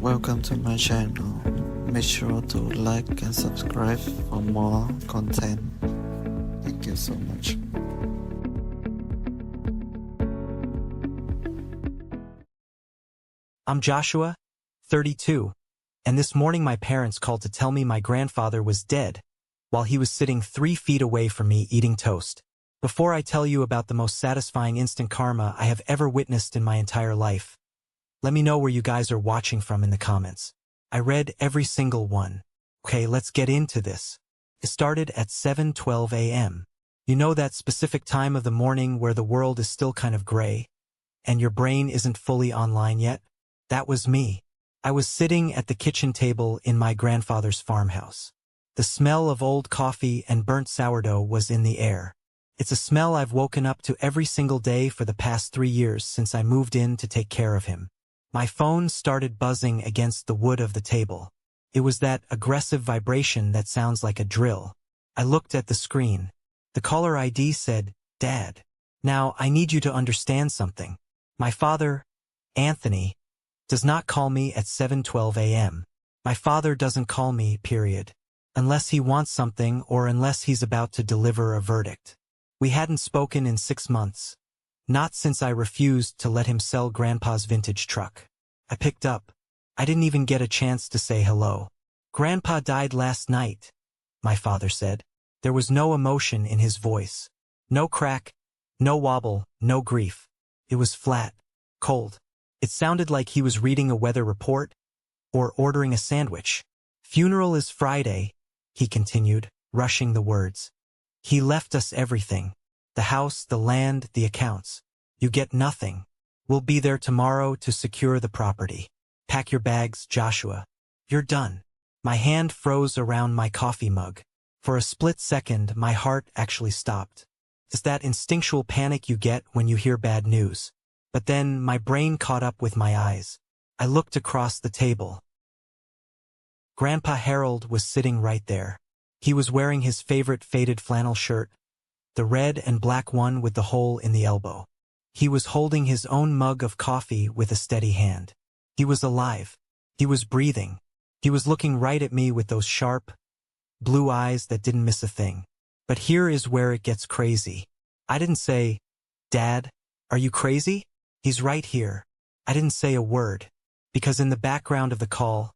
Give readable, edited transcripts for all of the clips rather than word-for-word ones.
Welcome to my channel. Make sure to like and subscribe for more content. Thank you so much. I'm Joshua, 32, and this morning my parents called to tell me my grandfather was dead while he was sitting 3 feet away from me eating toast. Before I tell you about the most satisfying instant karma I have ever witnessed in my entire life, let me know where you guys are watching from in the comments. I read every single one. Okay, let's get into this. It started at 7:12 a.m. You know that specific time of the morning where the world is still kind of gray and your brain isn't fully online yet? That was me. I was sitting at the kitchen table in my grandfather's farmhouse. The smell of old coffee and burnt sourdough was in the air. It's a smell I've woken up to every single day for the past 3 years since I moved in to take care of him. My phone started buzzing against the wood of the table. It was that aggressive vibration that sounds like a drill. I looked at the screen. The caller ID said, "Dad." Now, I need you to understand something. My father, Anthony, does not call me at 7:12 a.m. My father doesn't call me, period. Unless he wants something or unless he's about to deliver a verdict. We hadn't spoken in 6 months. Not since I refused to let him sell Grandpa's vintage truck. I picked up. I didn't even get a chance to say hello. "Grandpa died last night," my father said. There was no emotion in his voice. No crack, no wobble, no grief. It was flat, cold. It sounded like he was reading a weather report or ordering a sandwich. "Funeral is Friday," he continued, rushing the words. "He left us everything. The house, the land, the accounts. You get nothing. We'll be there tomorrow to secure the property. Pack your bags, Joshua. You're done." My hand froze around my coffee mug. For a split second, my heart actually stopped. It's that instinctual panic you get when you hear bad news. But then my brain caught up with my eyes. I looked across the table. Grandpa Harold was sitting right there. He was wearing his favorite faded flannel shirt, the red and black one with the hole in the elbow. He was holding his own mug of coffee with a steady hand. He was alive. He was breathing. He was looking right at me with those sharp, blue eyes that didn't miss a thing. But here is where it gets crazy. I didn't say, "Dad, are you crazy? He's right here." I didn't say a word, because in the background of the call,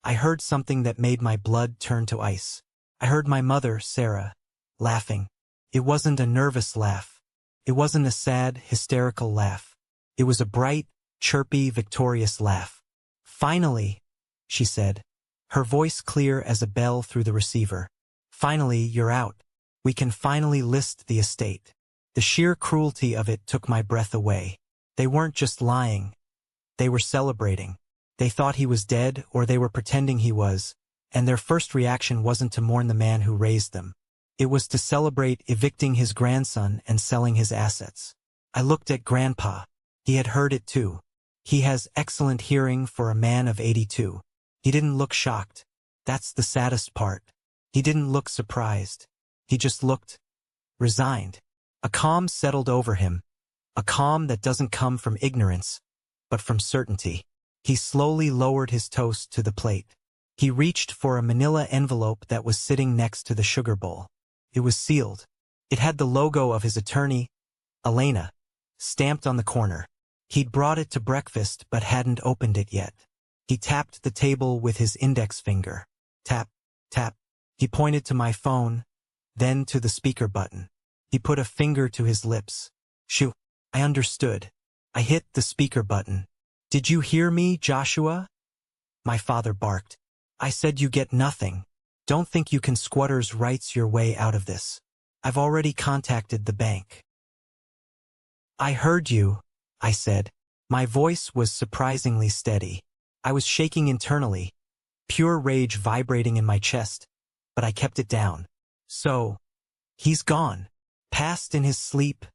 I heard something that made my blood turn to ice. I heard my mother, Sarah, laughing. It wasn't a nervous laugh. It wasn't a sad, hysterical laugh. It was a bright, chirpy, victorious laugh. "Finally," she said, her voice clear as a bell through the receiver. "Finally, you're out. We can finally list the estate." The sheer cruelty of it took my breath away. They weren't just lying. They were celebrating. They thought he was dead, or they were pretending he was, and their first reaction wasn't to mourn the man who raised them. It was to celebrate evicting his grandson and selling his assets. I looked at Grandpa. He had heard it too. He has excellent hearing for a man of 82. He didn't look shocked. That's the saddest part. He didn't look surprised. He just looked resigned. A calm settled over him. A calm that doesn't come from ignorance, but from certainty. He slowly lowered his toast to the plate. He reached for a manila envelope that was sitting next to the sugar bowl. It was sealed. It had the logo of his attorney, Elena, stamped on the corner. He'd brought it to breakfast but hadn't opened it yet. He tapped the table with his index finger. Tap, tap. He pointed to my phone, then to the speaker button. He put a finger to his lips. "Shoo." I understood. I hit the speaker button. "Did you hear me, Joshua?" My father barked. "I said you get nothing. Don't think you can squatters' rights your way out of this. I've already contacted the bank." "I heard you," I said. My voice was surprisingly steady. I was shaking internally, pure rage vibrating in my chest, but I kept it down. "So, he's gone. Passed in his sleep?"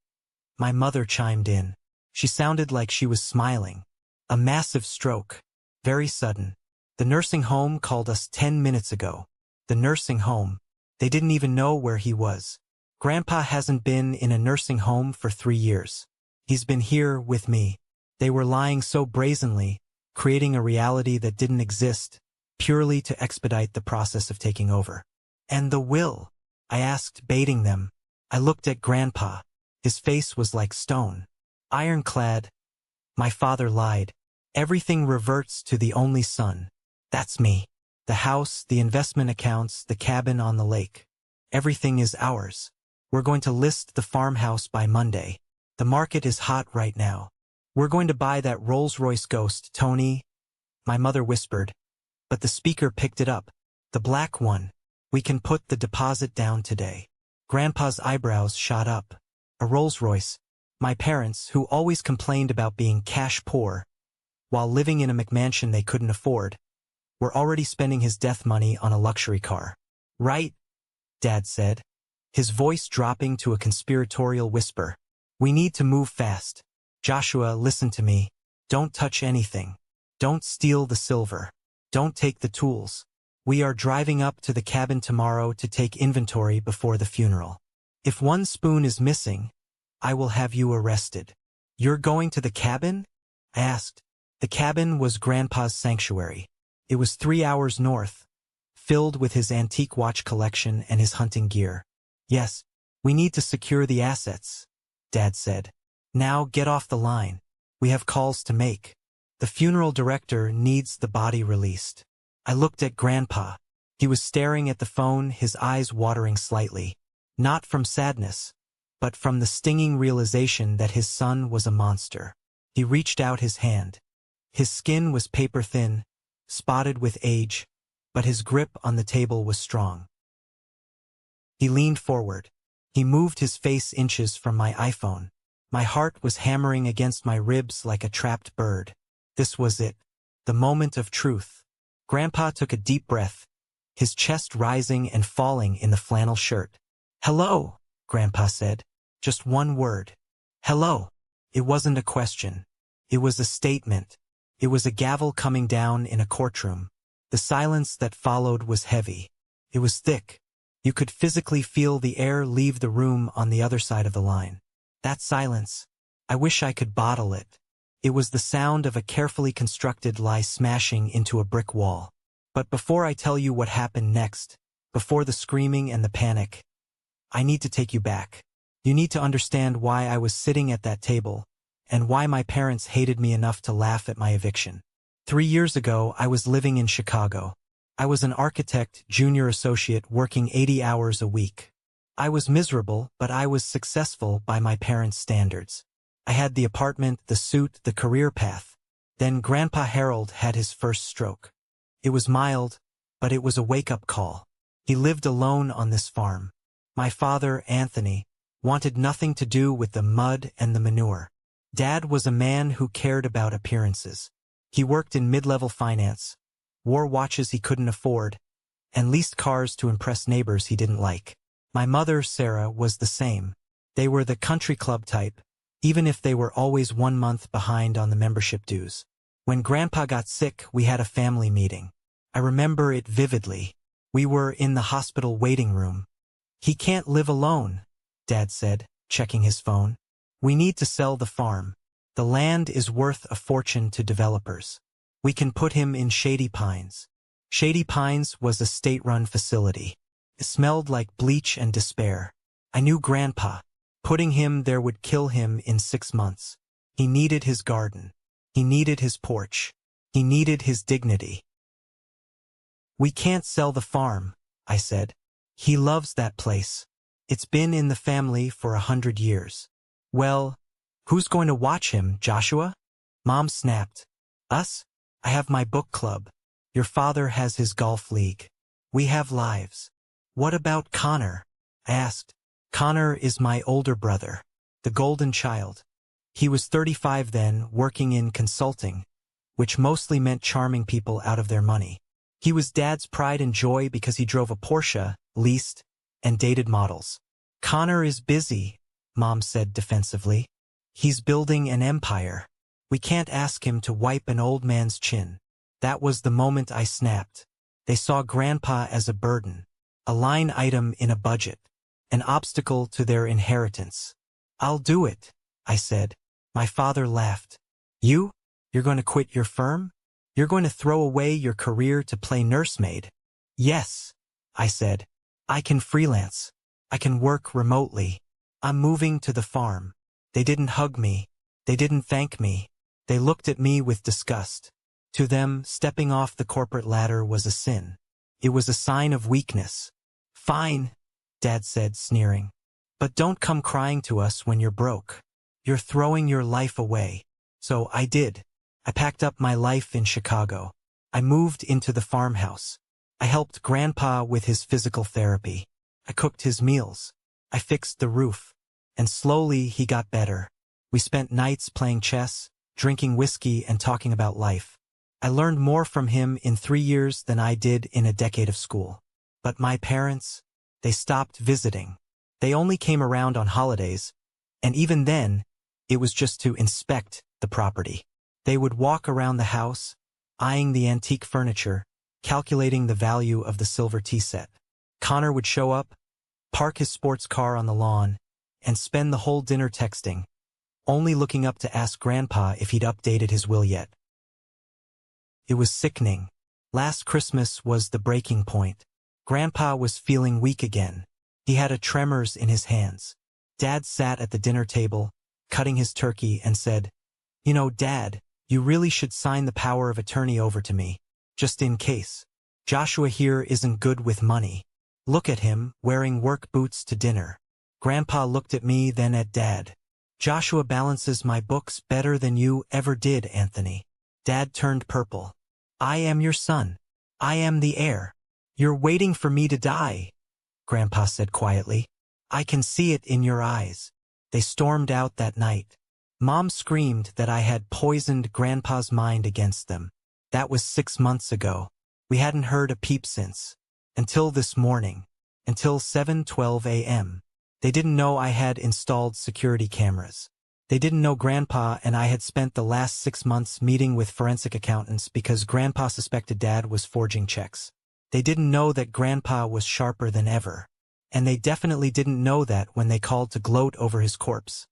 My mother chimed in. She sounded like she was smiling. "A massive stroke. Very sudden. The nursing home called us 10 minutes ago. The nursing home. They didn't even know where he was. Grandpa hasn't been in a nursing home for 3 years. He's been here with me." They were lying so brazenly, creating a reality that didn't exist, purely to expedite the process of taking over. And the will? I asked, baiting them. I looked at Grandpa. His face was like stone. Ironclad. My father lied. Everything reverts to the only son. That's me. The house, the investment accounts, the cabin on the lake. Everything is ours. We're going to list the farmhouse by Monday. The market is hot right now. We're going to buy that Rolls-Royce Ghost, Tony, my mother whispered, but the speaker picked it up. The black one. We can put the deposit down today. Grandpa's eyebrows shot up. A Rolls-Royce. My parents, who always complained about being cash poor, while living in a McMansion they couldn't afford, were already spending his death money on a luxury car. Right? Dad said, his voice dropping to a conspiratorial whisper. We need to move fast. Joshua, listen to me. Don't touch anything. Don't steal the silver. Don't take the tools. We are driving up to the cabin tomorrow to take inventory before the funeral. If one spoon is missing, I will have you arrested. You're going to the cabin? I asked. The cabin was Grandpa's sanctuary. It was 3 hours north, filled with his antique watch collection and his hunting gear. Yes, we need to secure the assets, Dad said. Now get off the line. We have calls to make. The funeral director needs the body released. I looked at Grandpa. He was staring at the phone, his eyes watering slightly. Not from sadness, but from the stinging realization that his son was a monster. He reached out his hand. His skin was paper-thin, spotted with age, but his grip on the table was strong. He leaned forward. He moved his face inches from my iPhone. My heart was hammering against my ribs like a trapped bird. This was it, the moment of truth. Grandpa took a deep breath, his chest rising and falling in the flannel shirt. Hello, Grandpa said. Just one word. Hello. It wasn't a question. It was a statement. It was a gavel coming down in a courtroom. The silence that followed was heavy. It was thick. You could physically feel the air leave the room on the other side of the line. That silence, I wish I could bottle it. It was the sound of a carefully constructed lie smashing into a brick wall. But before I tell you what happened next, before the screaming and the panic, I need to take you back. You need to understand why I was sitting at that table, and why my parents hated me enough to laugh at my eviction. 3 years ago, I was living in Chicago. I was an architect, junior associate, working 80 hours a week. I was miserable, but I was successful by my parents' standards. I had the apartment, the suit, the career path. Then Grandpa Harold had his first stroke. It was mild, but it was a wake-up call. He lived alone on this farm. My father, Anthony, wanted nothing to do with the mud and the manure. Dad was a man who cared about appearances. He worked in mid-level finance, wore watches he couldn't afford, and leased cars to impress neighbors he didn't like. My mother, Sarah, was the same. They were the country club type, even if they were always 1 month behind on the membership dues. When Grandpa got sick, we had a family meeting. I remember it vividly. We were in the hospital waiting room. He can't live alone, Dad said, checking his phone. We need to sell the farm. The land is worth a fortune to developers. We can put him in Shady Pines. Shady Pines was a state-run facility. It smelled like bleach and despair. I knew Grandpa. Putting him there would kill him in 6 months. He needed his garden. He needed his porch. He needed his dignity. We can't sell the farm, I said. He loves that place. It's been in the family for 100 years. Well, who's going to watch him, Joshua? Mom snapped. Us? I have my book club. Your father has his golf league. We have lives. What about Connor? I asked. Connor is my older brother, the golden child. He was 35 then, working in consulting, which mostly meant charming people out of their money. He was Dad's pride and joy because he drove a Porsche, leased, and dated models. Connor is busy, Mom said defensively. He's building an empire. We can't ask him to wipe an old man's chin. That was the moment I snapped. They saw Grandpa as a burden, a line item in a budget, an obstacle to their inheritance. I'll do it, I said. My father laughed. You're going to quit your firm? You're going to throw away your career to play nursemaid? Yes, I said. I can freelance. I can work remotely. I'm moving to the farm. They didn't hug me. They didn't thank me. They looked at me with disgust. To them, stepping off the corporate ladder was a sin. It was a sign of weakness. Fine, Dad said, sneering. But don't come crying to us when you're broke. You're throwing your life away. So I did. I packed up my life in Chicago. I moved into the farmhouse. I helped Grandpa with his physical therapy. I cooked his meals. I fixed the roof. And slowly he got better. We spent nights playing chess, drinking whiskey, and talking about life. I learned more from him in 3 years than I did in a decade of school. But my parents, they stopped visiting. They only came around on holidays, and even then, it was just to inspect the property. They would walk around the house, eyeing the antique furniture, calculating the value of the silver tea set. Connor would show up, park his sports car on the lawn, and spend the whole dinner texting, only looking up to ask Grandpa if he'd updated his will yet. It was sickening. Last Christmas was the breaking point. Grandpa was feeling weak again. He had a tremors in his hands. Dad sat at the dinner table, cutting his turkey, and said, "You know, Dad, you really should sign the power of attorney over to me, just in case. Joshua here isn't good with money. Look at him, wearing work boots to dinner." Grandpa looked at me, then at Dad. "Joshua balances my books better than you ever did, Anthony." Dad turned purple. "I am your son. I am the heir. You're waiting for me to die," Grandpa said quietly. "I can see it in your eyes." They stormed out that night. Mom screamed that I had poisoned Grandpa's mind against them. That was 6 months ago. We hadn't heard a peep since. Until this morning. Until 7:12 a.m. They didn't know I had installed security cameras. They didn't know Grandpa and I had spent the last 6 months meeting with forensic accountants because Grandpa suspected Dad was forging checks. They didn't know that Grandpa was sharper than ever. And they definitely didn't know that when they called to gloat over his corpse.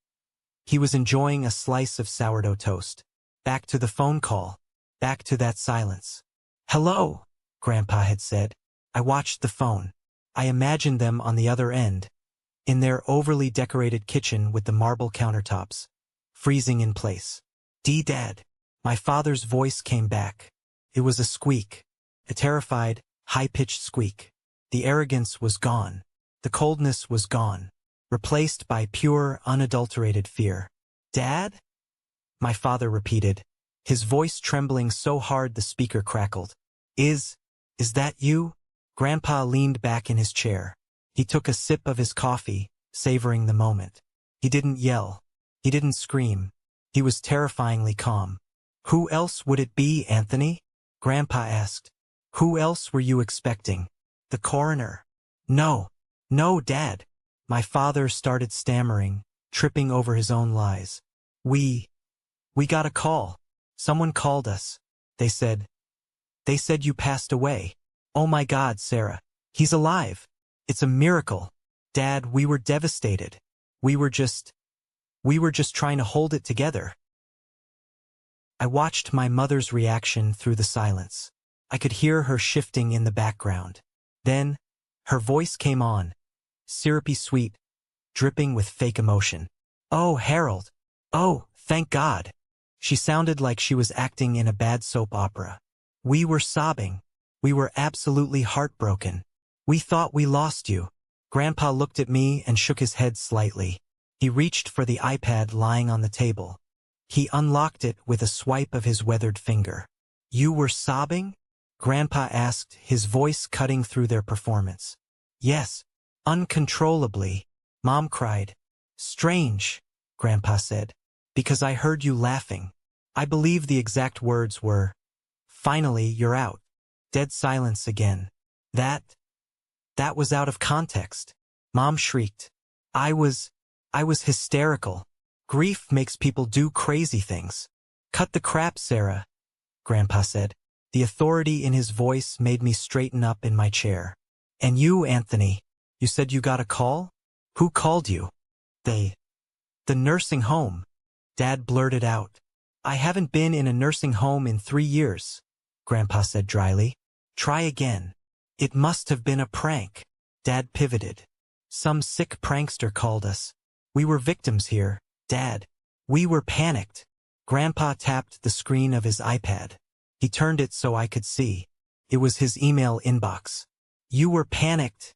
He was enjoying a slice of sourdough toast. Back to the phone call. Back to that silence. "Hello," Grandpa had said. I watched the phone. I imagined them on the other end, in their overly decorated kitchen with the marble countertops, freezing in place. "Dad." My father's voice came back. It was a squeak. A terrified, high-pitched squeak. The arrogance was gone. The coldness was gone, replaced by pure, unadulterated fear. "Dad?" My father repeated, his voice trembling so hard the speaker crackled. Is that you?" Grandpa leaned back in his chair. He took a sip of his coffee, savoring the moment. He didn't yell. He didn't scream. He was terrifyingly calm. "Who else would it be, Anthony?" Grandpa asked. "Who else were you expecting? The coroner?" No, Dad." My father started stammering, tripping over his own lies. We got a call. Someone called us. They said you passed away." "Oh my God, Sarah. He's alive. It's a miracle." "Dad, we were devastated. We were just trying to hold it together." I watched my mother's reaction through the silence. I could hear her shifting in the background. Then, her voice came on, syrupy sweet, dripping with fake emotion. "Oh, Harold. Oh, thank God." She sounded like she was acting in a bad soap opera. "We were sobbing. We were absolutely heartbroken. We thought we lost you." Grandpa looked at me and shook his head slightly. He reached for the iPad lying on the table. He unlocked it with a swipe of his weathered finger. "You were sobbing?" Grandpa asked, his voice cutting through their performance. "Yes, uncontrollably," Mom cried. "Strange," Grandpa said, "because I heard you laughing." I believe the exact words were, "Finally, you're out." Dead silence again. That was out of context. Mom shrieked. I was hysterical. Grief makes people do crazy things. "Cut the crap, Sarah," Grandpa said. The authority in his voice made me straighten up in my chair. "And you, Anthony, you said you got a call? Who called you?" "The nursing home," Dad blurted out. "I haven't been in a nursing home in 3 years. Grandpa said dryly. Try again. It must have been a prank. Dad pivoted. Some sick prankster called us. We were victims here, Dad. We were panicked. Grandpa tapped the screen of his iPad. He turned it so I could see. It was his email inbox. You were panicked,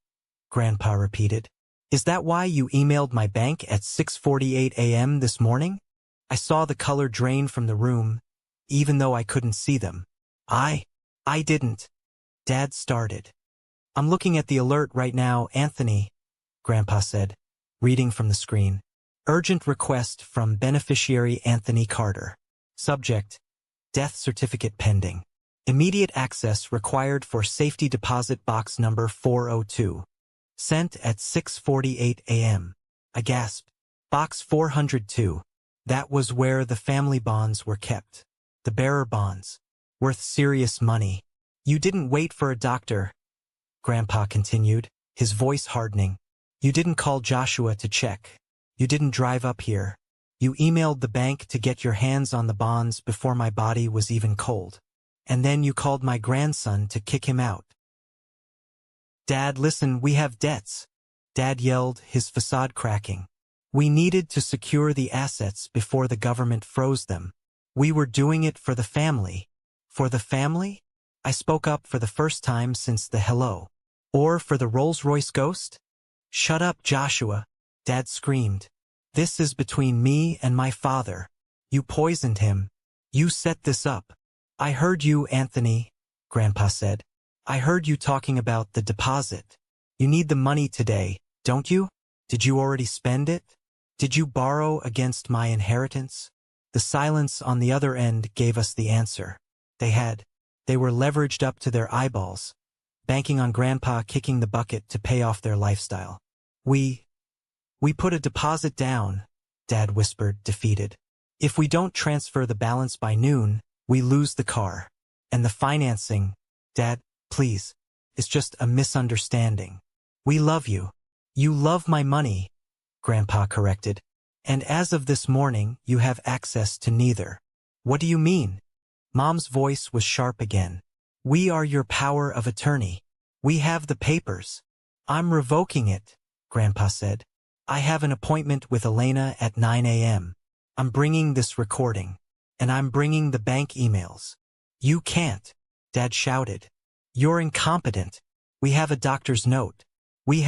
Grandpa repeated. Is that why you emailed my bank at 6:48 a.m. this morning? I saw the color drain from the room, even though I couldn't see them. I didn't. Dad started. I'm looking at the alert right now, Anthony, Grandpa said, reading from the screen. Urgent request from beneficiary Anthony Carter. Subject, death certificate pending. Immediate access required for safety deposit box number 402. Sent at 6:48 a.m. I gasped. Box 402. That was where the family bonds were kept. The bearer bonds. Worth serious money. You didn't wait for a doctor, Grandpa continued, his voice hardening. You didn't call Joshua to check. You didn't drive up here. You emailed the bank to get your hands on the bonds before my body was even cold. And then you called my grandson to kick him out. Dad, listen, we have debts, Dad yelled, his facade cracking. We needed to secure the assets before the government froze them. We were doing it for the family. For the family? I spoke up for the first time since the hello. Or for the Rolls-Royce ghost? Shut up, Joshua, Dad screamed. This is between me and my father. You poisoned him. You set this up. I heard you, Anthony, Grandpa said. I heard you talking about the deposit. You need the money today, don't you? Did you already spend it? Did you borrow against my inheritance? The silence on the other end gave us the answer. They had. They were leveraged up to their eyeballs, banking on Grandpa kicking the bucket to pay off their lifestyle. We put a deposit down, Dad whispered, defeated. If we don't transfer the balance by noon, we lose the car. And the financing, Dad, please, it's just a misunderstanding. We love you. You love my money, Grandpa corrected. And as of this morning, you have access to neither. What do you mean? Mom's voice was sharp again. We are your power of attorney. We have the papers. I'm revoking it, Grandpa said. I have an appointment with Elena at 9 a.m. I'm bringing this recording. And I'm bringing the bank emails. You can't, Dad shouted. You're incompetent. We have a doctor's note. We.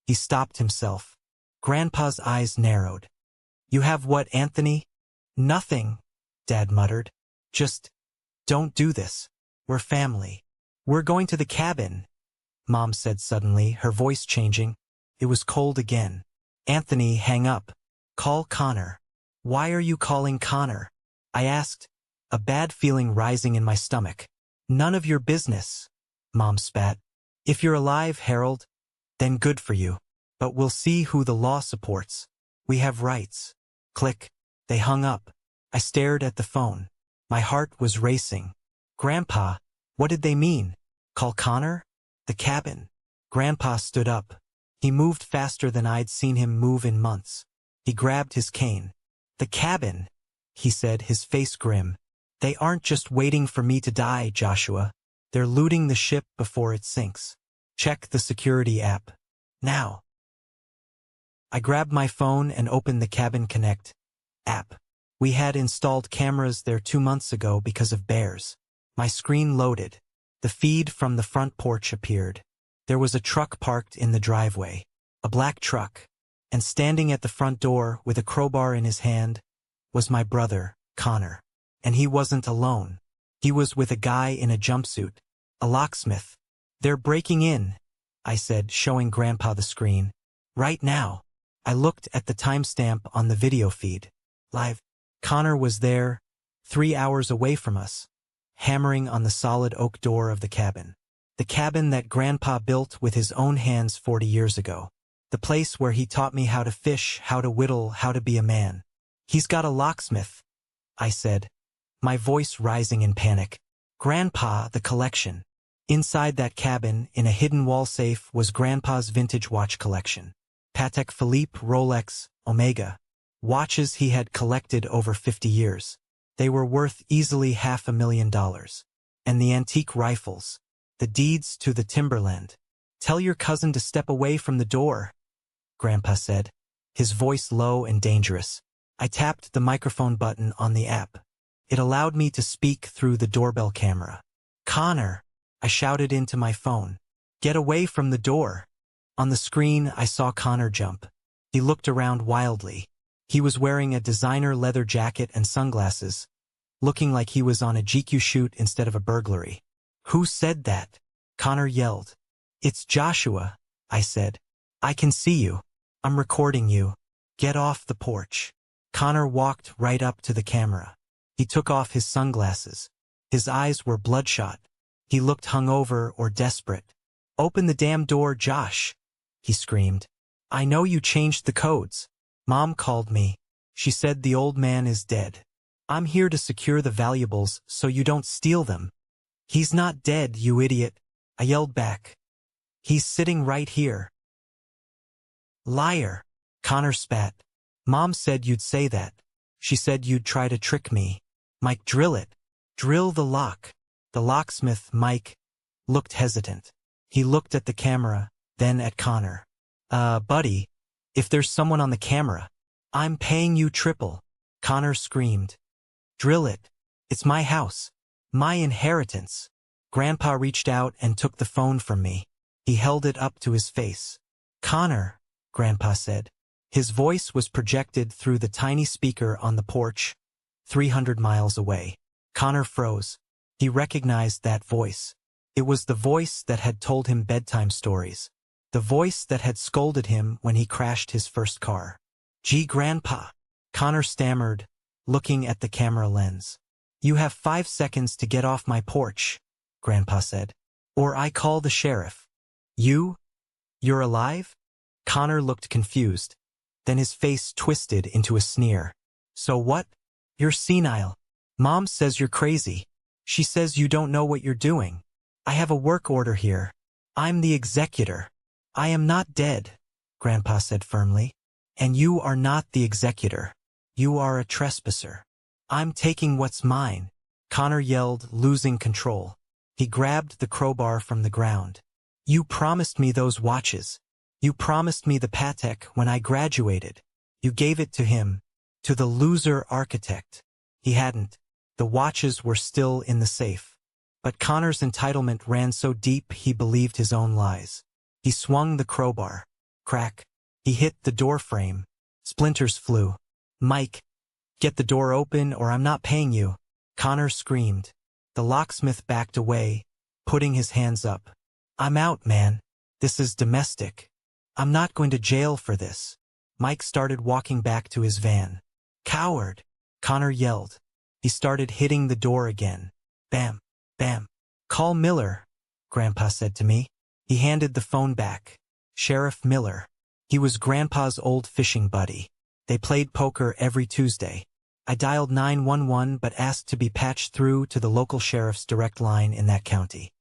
He stopped himself. Grandpa's eyes narrowed. You have what, Anthony? Nothing, Dad muttered. Just don't do this. We're family. We're going to the cabin, Mom said suddenly, her voice changing. It was cold again. Anthony, hang up. Call Connor. Why are you calling Connor? I asked, a bad feeling rising in my stomach. None of your business, Mom spat. If you're alive, Harold, then good for you. But we'll see who the law supports. We have rights. Click. They hung up. I stared at the phone. My heart was racing. Grandpa, what did they mean? Call Connor? The cabin. Grandpa stood up. He moved faster than I'd seen him move in months. He grabbed his cane. The cabin, he said, his face grim. They aren't just waiting for me to die, Joshua. They're looting the ship before it sinks. Check the security app. Now. I grabbed my phone and opened the Cabin Connect app. We had installed cameras there 2 months ago because of bears. My screen loaded. The feed from the front porch appeared. There was a truck parked in the driveway. A black truck. And standing at the front door with a crowbar in his hand was my brother, Connor. And he wasn't alone. He was with a guy in a jumpsuit. A locksmith. They're breaking in, I said, showing Grandpa the screen. Right now. I looked at the timestamp on the video feed. Live. Connor was there, 3 hours away from us, hammering on the solid oak door of the cabin. The cabin that Grandpa built with his own hands 40 years ago. The place where he taught me how to fish, how to whittle, how to be a man. He's got a locksmith, I said, my voice rising in panic. Grandpa, the collection. Inside that cabin, in a hidden wall safe, was Grandpa's vintage watch collection. Patek Philippe, Rolex, Omega. Watches he had collected over 50 years. They were worth easily $500,000. And the antique rifles, the deeds to the timberland. Tell your cousin to step away from the door, Grandpa said, his voice low and dangerous. I tapped the microphone button on the app. It allowed me to speak through the doorbell camera. Connor, I shouted into my phone. Get away from the door. On the screen, I saw Connor jump. He looked around wildly. He was wearing a designer leather jacket and sunglasses, looking like he was on a GQ shoot instead of a burglary. Who said that? Connor yelled. It's Joshua, I said. I can see you. I'm recording you. Get off the porch. Connor walked right up to the camera. He took off his sunglasses. His eyes were bloodshot. He looked hungover or desperate. Open the damn door, Josh, he screamed. I know you changed the codes. Mom called me. She said the old man is dead. I'm here to secure the valuables so you don't steal them. He's not dead, you idiot, I yelled back. He's sitting right here. Liar, Connor spat. Mom said you'd say that. She said you'd try to trick me. Mike, drill it. Drill the lock. The locksmith, Mike, looked hesitant. He looked at the camera, then at Connor. Buddy, if there's someone on the camera, I'm paying you triple, Connor screamed. Drill it. It's my house. My inheritance. Grandpa reached out and took the phone from me. He held it up to his face. Connor, Grandpa said. His voice was projected through the tiny speaker on the porch, 300 miles away. Connor froze. He recognized that voice. It was the voice that had told him bedtime stories. The voice that had scolded him when he crashed his first car. Gee, Grandpa, Connor stammered, looking at the camera lens. You have 5 seconds to get off my porch, Grandpa said. Or I call the sheriff. You're alive? Connor looked confused. Then his face twisted into a sneer. So what? You're senile. Mom says you're crazy. She says you don't know what you're doing. I have a work order here. I'm the executor. I am not dead, Grandpa said firmly. And you are not the executor. You are a trespasser. I'm taking what's mine, Connor yelled, losing control. He grabbed the crowbar from the ground. You promised me those watches. You promised me the Patek when I graduated. You gave it to him, to the loser architect. He hadn't. The watches were still in the safe. But Connor's entitlement ran so deep he believed his own lies. He swung the crowbar. Crack. He hit the door frame. Splinters flew. Mike, get the door open or I'm not paying you, Connor screamed. The locksmith backed away, putting his hands up. I'm out, man. This is domestic. I'm not going to jail for this. Mike started walking back to his van. Coward, Connor yelled. He started hitting the door again. Bam, bam. Call Miller, Grandpa said to me. He handed the phone back. Sheriff Miller. He was Grandpa's old fishing buddy. They played poker every Tuesday. I dialed 911 but asked to be patched through to the local sheriff's direct line in that county.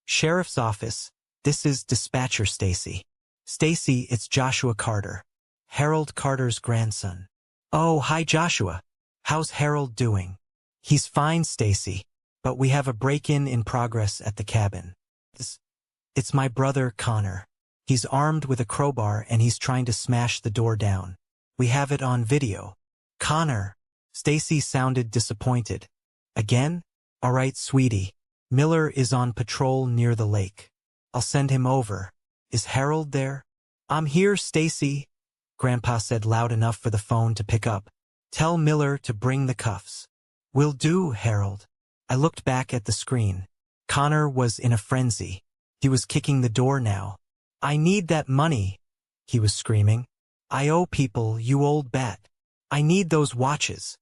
Sheriff's office. This is dispatcher Stacy. Stacy, it's Joshua Carter. Harold Carter's grandson. Oh, hi Joshua. How's Harold doing? He's fine, Stacy. But we have a break-in in progress at the cabin. It's my brother, Connor. He's armed with a crowbar and he's trying to smash the door down. We have it on video. Connor. Stacy sounded disappointed. Again? All right, sweetie. Miller is on patrol near the lake. I'll send him over. Is Harold there? I'm here, Stacy, Grandpa said loud enough for the phone to pick up. Tell Miller to bring the cuffs. Will do, Harold. I looked back at the screen. Connor was in a frenzy. He was kicking the door now. I need that money, he was screaming. I owe people, you old bat. I need those watches.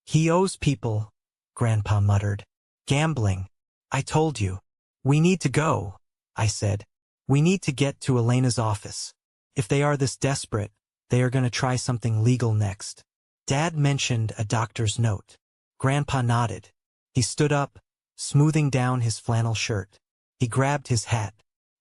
He owes people, Grandpa muttered. Gambling. I told you. We need to go, I said. We need to get to Elena's office. If they are this desperate, they are going to try something legal next. Dad mentioned a doctor's note. Grandpa nodded. He stood up, smoothing down his flannel shirt. He grabbed his hat.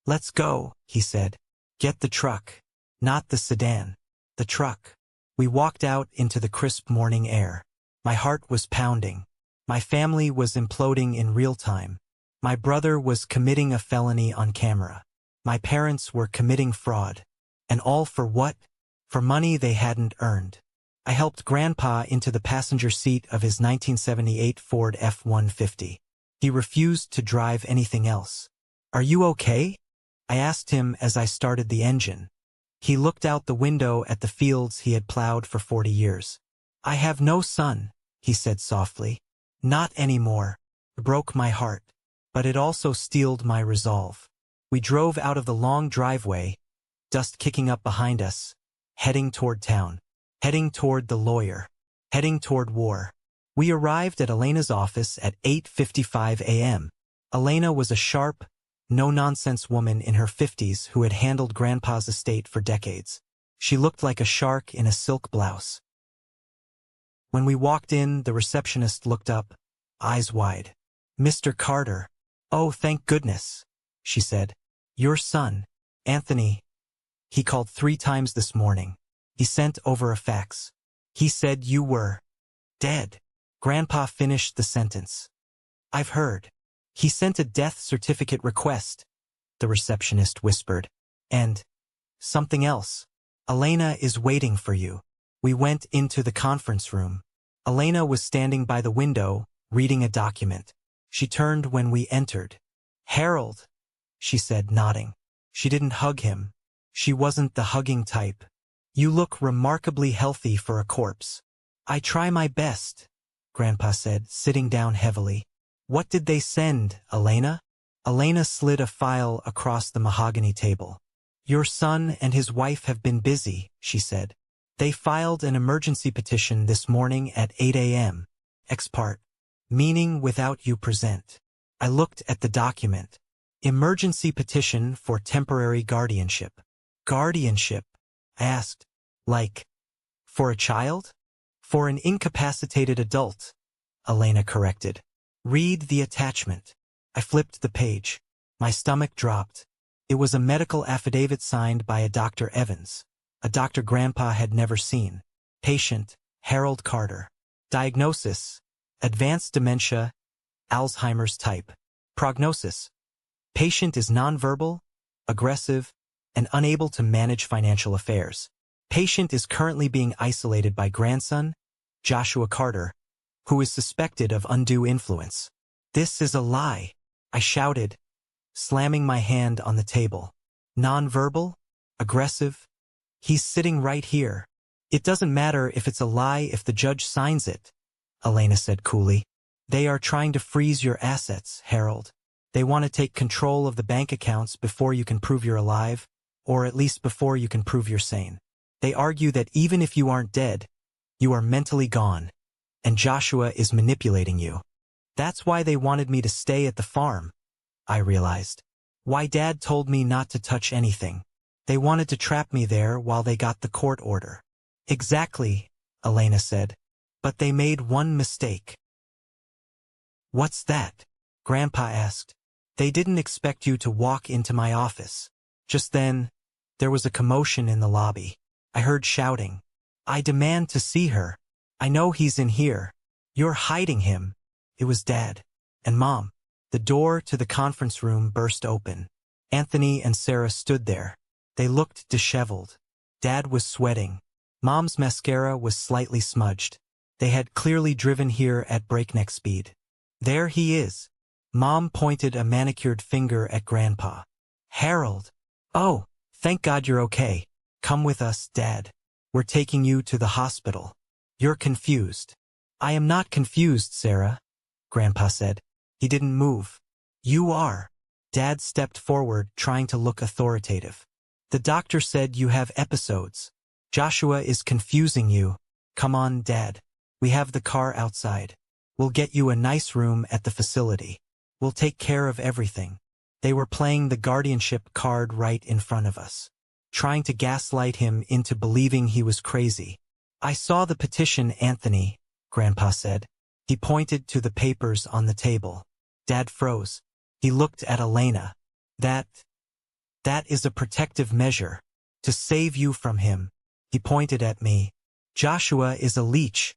Let's go, he said. Get the truck. Not the sedan. The truck. We walked out into the crisp morning air. My heart was pounding. My family was imploding in real time. My brother was committing a felony on camera. My parents were committing fraud. And all for what? For money they hadn't earned. I helped Grandpa into the passenger seat of his 1978 Ford F-150. He refused to drive anything else. "Are you okay?" I asked him as I started the engine. He looked out the window at the fields he had plowed for 40 years. "I have no son," he said softly. "Not anymore." It broke my heart, but it also steeled my resolve. We drove out of the long driveway, dust kicking up behind us, heading toward town, heading toward the lawyer, heading toward war. We arrived at Elena's office at 8:55 a.m. Elena was a sharp, no-nonsense woman in her 50s who had handled Grandpa's estate for decades. She looked like a shark in a silk blouse. When we walked in, the receptionist looked up, eyes wide. "Mr. Carter." "Oh, thank goodness," she said. "Your son, Anthony. He called 3 times this morning. He sent over a fax. He said you were dead." Grandpa finished the sentence. "I've heard. He sent a death certificate request," the receptionist whispered. "And something else. Elena is waiting for you." We went into the conference room. Elena was standing by the window, reading a document. She turned when we entered. "Harold," she said, nodding. She didn't hug him. She wasn't the hugging type. "You look remarkably healthy for a corpse." "I try my best," Grandpa said, sitting down heavily. "What did they send, Elena?" Elena slid a file across the mahogany table. "Your son and his wife have been busy," she said. "They filed an emergency petition this morning at 8 a.m. Ex parte, meaning without you present." I looked at the document. "Emergency petition for temporary guardianship." "Guardianship?" I asked. "Like, for a child?" "For an incapacitated adult," Elena corrected. "Read the attachment." I flipped the page. My stomach dropped. It was a medical affidavit signed by a Dr. Evans, a doctor Grandpa had never seen. Patient, Harold Carter. Diagnosis, advanced dementia, Alzheimer's type. Prognosis, patient is nonverbal, aggressive, and unable to manage financial affairs. Patient is currently being isolated by grandson, Joshua Carter, who is suspected of undue influence. "This is a lie," I shouted, slamming my hand on the table. "Nonverbal? Aggressive? He's sitting right here." "It doesn't matter if it's a lie if the judge signs it," Elena said coolly. "They are trying to freeze your assets, Harold. They want to take control of the bank accounts before you can prove you're alive, or at least before you can prove you're sane. They argue that even if you aren't dead, you are mentally gone, and Joshua is manipulating you. That's why they wanted me to stay at the farm," I realized. "Why Dad told me not to touch anything. They wanted to trap me there while they got the court order." "Exactly," Elena said. "But they made one mistake." "What's that?" Grandpa asked. "They didn't expect you to walk into my office." Just then, there was a commotion in the lobby. I heard shouting. "I demand to see her. I know he's in here. You're hiding him." It was Dad and Mom. The door to the conference room burst open. Anthony and Sarah stood there. They looked disheveled. Dad was sweating. Mom's mascara was slightly smudged. They had clearly driven here at breakneck speed. "There he is." Mom pointed a manicured finger at Grandpa. "Harold." "Oh, thank God you're okay. Come with us, Dad. We're taking you to the hospital." "You're confused." "I am not confused, Sarah," Grandpa said. He didn't move. "You are." Dad stepped forward, trying to look authoritative. "The doctor said you have episodes. Joshua is confusing you. Come on, Dad. We have the car outside. We'll get you a nice room at the facility. We'll take care of everything." They were playing the guardianship card right in front of us, trying to gaslight him into believing he was crazy. "I saw the petition, Anthony," Grandpa said. He pointed to the papers on the table. Dad froze. He looked at Elena. That is a protective measure. To save you from him." He pointed at me. "Joshua is a leech.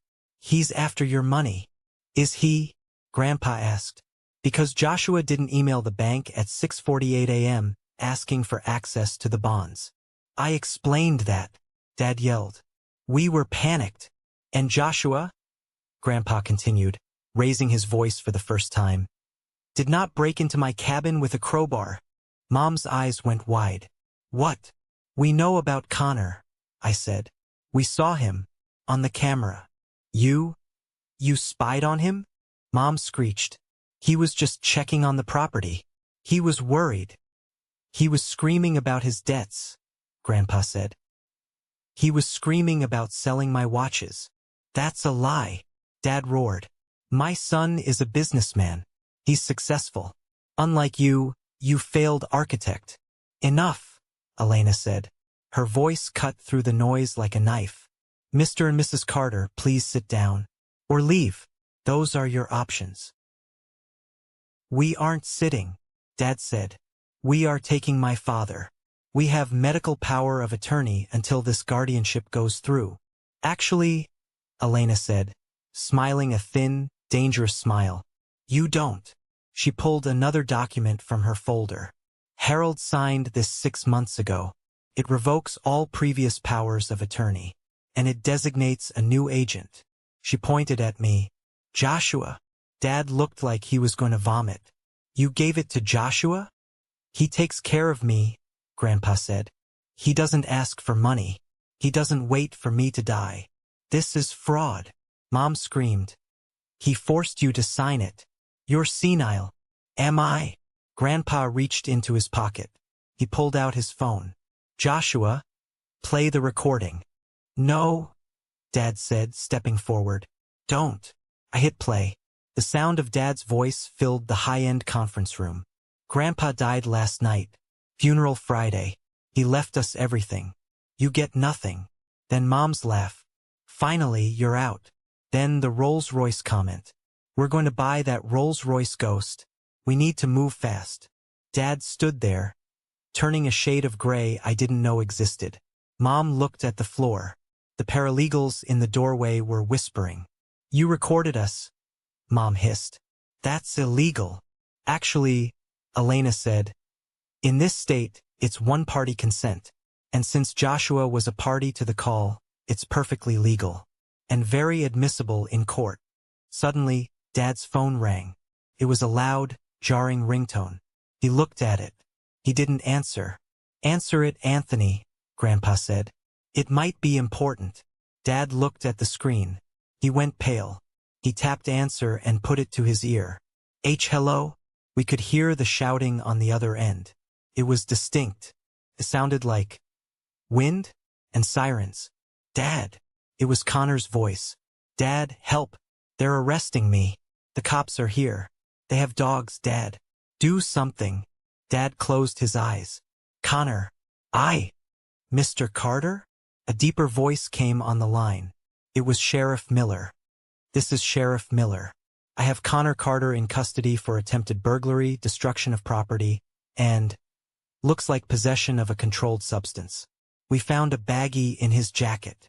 He's after your money. Is he? Grandpa asked. Because Joshua didn't email the bank at 6:48 a.m. asking for access to the bonds. I explained that, Dad yelled. We were panicked. And Joshua, Grandpa continued, raising his voice for the first time, did not break into my cabin with a crowbar. Mom's eyes went wide. What? We know about Connor, I said. We saw him. On the camera. You spied on him? Mom screeched. He was just checking on the property. He was worried. He was screaming about his debts, Grandpa said. He was screaming about selling my watches. That's a lie, Dad roared. My son is a businessman. He's successful. Unlike you failed architect. Enough, Elena said. Her voice cut through the noise like a knife. Mr. and Mrs. Carter, please sit down. Or leave. Those are your options. We aren't sitting, Dad said. We are taking my father. We have medical power of attorney until this guardianship goes through. Actually, Elena said, smiling a thin, dangerous smile. You don't. She pulled another document from her folder. Harold signed this 6 months ago. It revokes all previous powers of attorney. And it designates a new agent. She pointed at me. Joshua. Dad looked like he was going to vomit. You gave it to Joshua? He takes care of me, Grandpa said. He doesn't ask for money. He doesn't wait for me to die. This is fraud, Mom screamed. He forced you to sign it. You're senile. Am I? Grandpa reached into his pocket. He pulled out his phone. Joshua, play the recording. No, Dad said, stepping forward. Don't. I hit play. The sound of Dad's voice filled the high-end conference room. Grandpa died last night. Funeral Friday. He left us everything. You get nothing. Then Mom's laugh. Finally, you're out. Then the Rolls-Royce comment. We're going to buy that Rolls-Royce ghost. We need to move fast. Dad stood there, turning a shade of gray I didn't know existed. Mom looked at the floor. The paralegals in the doorway were whispering. You recorded us, Mom hissed. That's illegal. Actually, Elena said, in this state, it's one-party consent. And since Joshua was a party to the call, it's perfectly legal. And very admissible in court. Suddenly, Dad's phone rang. It was a loud, jarring ringtone. He looked at it. He didn't answer. Answer it, Anthony, Grandpa said. It might be important. Dad looked at the screen. He went pale. He tapped answer and put it to his ear. Hello? We could hear the shouting on the other end. It was distinct. It sounded like wind and sirens. Dad. It was Connor's voice. Dad, help. They're arresting me. The cops are here. They have dogs, Dad. Do something. Dad closed his eyes. Connor. Mr. Carter? A deeper voice came on the line. It was Sheriff Miller. This is Sheriff Miller. I have Connor Carter in custody for attempted burglary, destruction of property, and looks like possession of a controlled substance. We found a baggie in his jacket.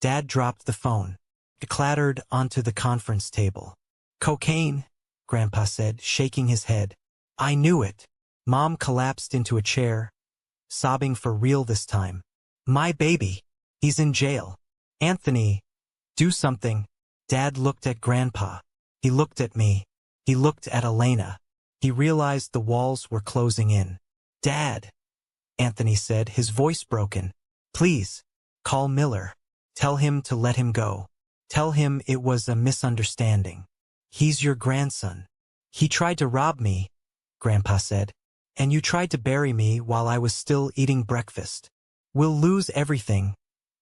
Dad dropped the phone. It clattered onto the conference table. Cocaine, Grandpa said, shaking his head. I knew it. Mom collapsed into a chair, sobbing for real this time. My baby. He's in jail. Anthony, do something. Dad looked at Grandpa. He looked at me. He looked at Elena. He realized the walls were closing in. Dad, Anthony said, his voice broken. Please, call Miller. Tell him to let him go. Tell him it was a misunderstanding. He's your grandson. He tried to rob me, Grandpa said. And you tried to bury me while I was still eating breakfast. We'll lose everything,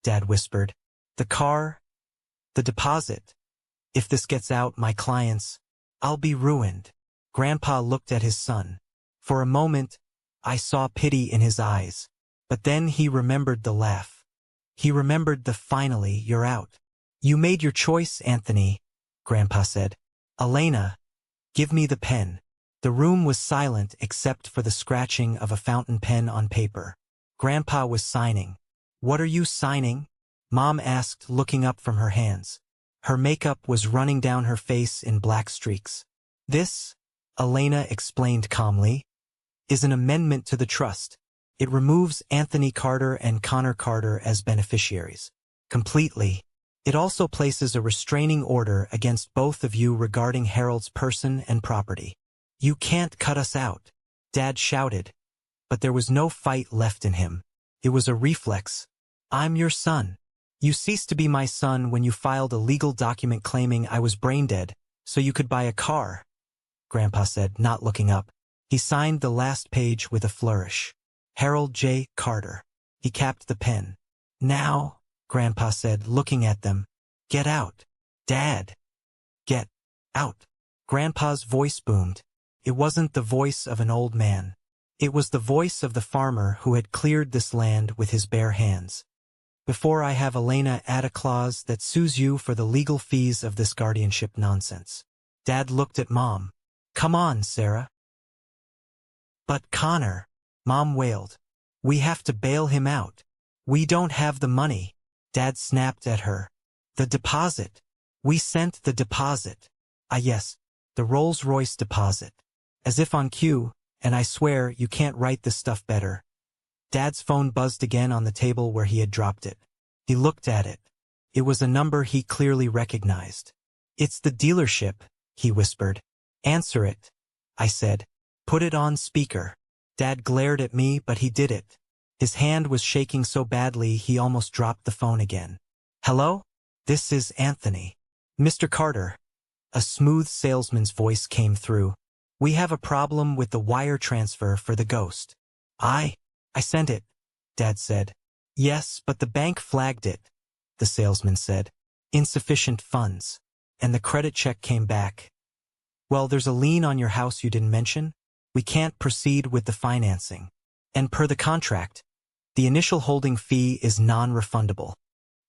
Dad whispered. The car, the deposit. If this gets out, my clients, I'll be ruined. Grandpa looked at his son. For a moment, I saw pity in his eyes. But then he remembered the laugh. He remembered the finally, you're out. You made your choice, Anthony, Grandpa said. Elena, give me the pen. The room was silent except for the scratching of a fountain pen on paper. Grandpa was signing. What are you signing? Mom asked, looking up from her hands. Her makeup was running down her face in black streaks. This, Elena explained calmly, is an amendment to the trust. It removes Anthony Carter and Connor Carter as beneficiaries. Completely. It also places a restraining order against both of you regarding Harold's person and property. You can't cut us out, Dad shouted. But there was no fight left in him. It was a reflex. I'm your son. You ceased to be my son when you filed a legal document claiming I was brain dead, so you could buy a car, Grandpa said, not looking up. He signed the last page with a flourish. Harold J. Carter. He capped the pen. Now, Grandpa said, looking at them. Get out. Dad. Get out. Grandpa's voice boomed. It wasn't the voice of an old man. It was the voice of the farmer who had cleared this land with his bare hands. Before I have Elena add a clause that sues you for the legal fees of this guardianship nonsense. Dad looked at Mom. Come on, Sarah. But Connor, Mom wailed. We have to bail him out. We don't have the money. Dad snapped at her. The deposit. We sent the deposit. Ah yes, the Rolls-Royce deposit. As if on cue, and I swear you can't write this stuff better. Dad's phone buzzed again on the table where he had dropped it. He looked at it. It was a number he clearly recognized. It's the dealership, he whispered. Answer it, I said. Put it on speaker. Dad glared at me, but he did it. His hand was shaking so badly he almost dropped the phone again. Hello? This is Anthony. Mr. Carter. A smooth salesman's voice came through. We have a problem with the wire transfer for the ghost. I sent it, Dad said. Yes, but the bank flagged it, the salesman said. Insufficient funds. And the credit check came back. Well, there's a lien on your house you didn't mention. We can't proceed with the financing. And per the contract, the initial holding fee is non-refundable.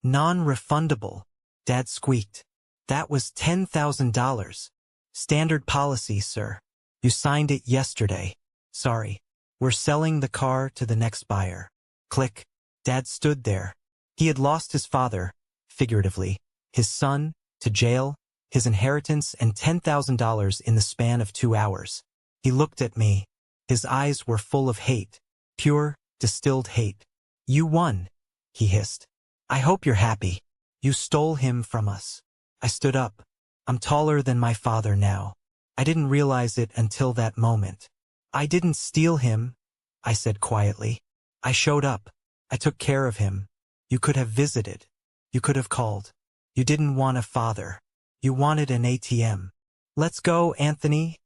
Non-refundable, Dad squeaked. That was $10,000. Standard policy, sir. You signed it yesterday. Sorry. We're selling the car to the next buyer. Click. Dad stood there. He had lost his father, figuratively, his son, to jail, his inheritance, and $10,000 in the span of 2 hours. He looked at me. His eyes were full of hate. Pure, distilled hate. You won, he hissed. I hope you're happy. You stole him from us. I stood up. I'm taller than my father now. I didn't realize it until that moment. I didn't steal him, I said quietly. I showed up. I took care of him. You could have visited. You could have called. You didn't want a father. You wanted an ATM. Let's go, Anthony,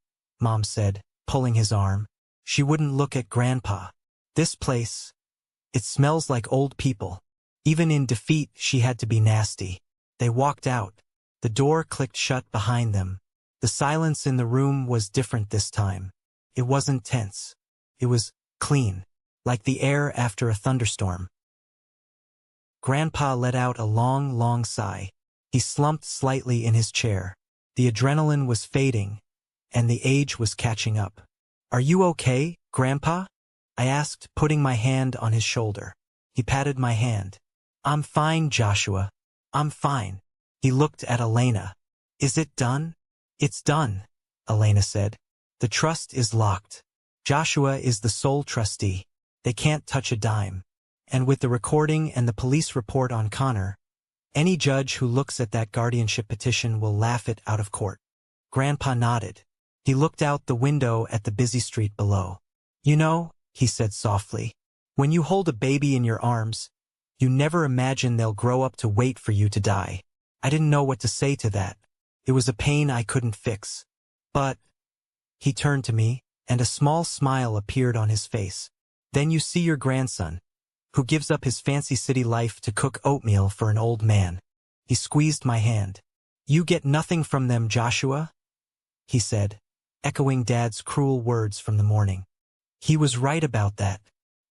Mom said, pulling his arm. She wouldn't look at Grandpa. This place, it smells like old people. Even in defeat, she had to be nasty. They walked out. The door clicked shut behind them. The silence in the room was different this time. It wasn't tense. It was clean, like the air after a thunderstorm. Grandpa let out a long, long sigh. He slumped slightly in his chair. The adrenaline was fading, and the age was catching up. Are you okay, Grandpa? I asked, putting my hand on his shoulder. He patted my hand. I'm fine, Joshua. I'm fine. He looked at Elena. Is it done? It's done, Elena said. The trust is locked. Joshua is the sole trustee. They can't touch a dime. And with the recording and the police report on Connor, any judge who looks at that guardianship petition will laugh it out of court. Grandpa nodded. He looked out the window at the busy street below. You know, he said softly, when you hold a baby in your arms, you never imagine they'll grow up to wait for you to die. I didn't know what to say to that. It was a pain I couldn't fix. But he turned to me, and a small smile appeared on his face. Then you see your grandson, who gives up his fancy city life to cook oatmeal for an old man. He squeezed my hand. You get nothing from them, Joshua, he said, echoing Dad's cruel words from the morning. He was right about that.